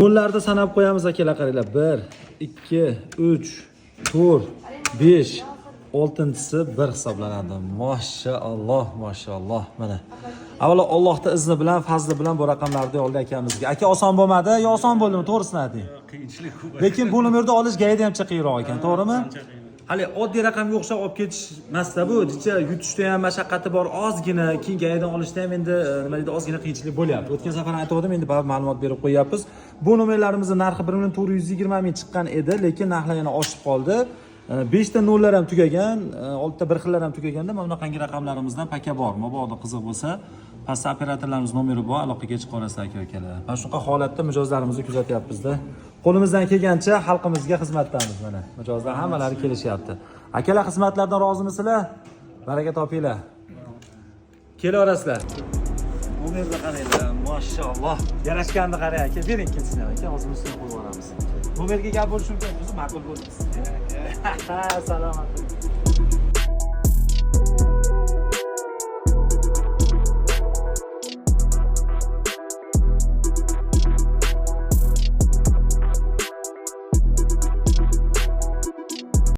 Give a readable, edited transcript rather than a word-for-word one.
Nollarni sanab qo'yamiz akalar, qaranglar. 1, 2, 3, 4, 5, 6-si 1 hisoblanadi. Mashalloh, mashalloh. Mana. Avvalo Allohning izni bilan, fazli bilan bu raqamlarni oldi akamizga. Aka oson bo'lmadi, yo oson bo'ldimi? To'g'risini ayting. Qiyinchilik ko'p. Lekin bu nomerni olish gayda ham chiqiyroq ekan, to'g'rimi? Hali oddiy raqamga o'xshab olib ketish emasda bu. Jicha yutishda ham mashaqqati bor, ozgina keyin gaydan olishda ham endi nima deydi, ozgina qiyinchilik bo'lyapti. O'tgan safar aytgandim, endi baribir ma'lumot berib qo'yapmiz. Bu nomerlarimizning narxi 1.420 ming chiqqan edi, lekin narxlar yana oshib qoldi. 5 ta nollar ham tugagan, 6 ta bir xillar ham tugaganda mana bunaqangi raqamlarimizdan paka bor. Mabodo qiziq bo'lsa, pastda operatorlarimiz nomeri bor, aloqaga chiqib olasiz aka-ukalar. Mana shunaqa holatda mijozlarimizni kuzatyapmiz-da. Qo'limizdan kelgancha xalqimizga xizmatdamiz mana. Mijozlar hammalari kelishyapti. Akalar, xizmatlardan rozimisizlar? Baraka topinglar. Kelaverasizlar. Nomerni qaranglar, mashalloh. Yarashganni qarang aka, bering ikkinchisini aka, hozir ustiga qo'yib olamiz. Nomerga gap bo'lishi mumkin, o'zi ma'qul bo'ldi. Salomat.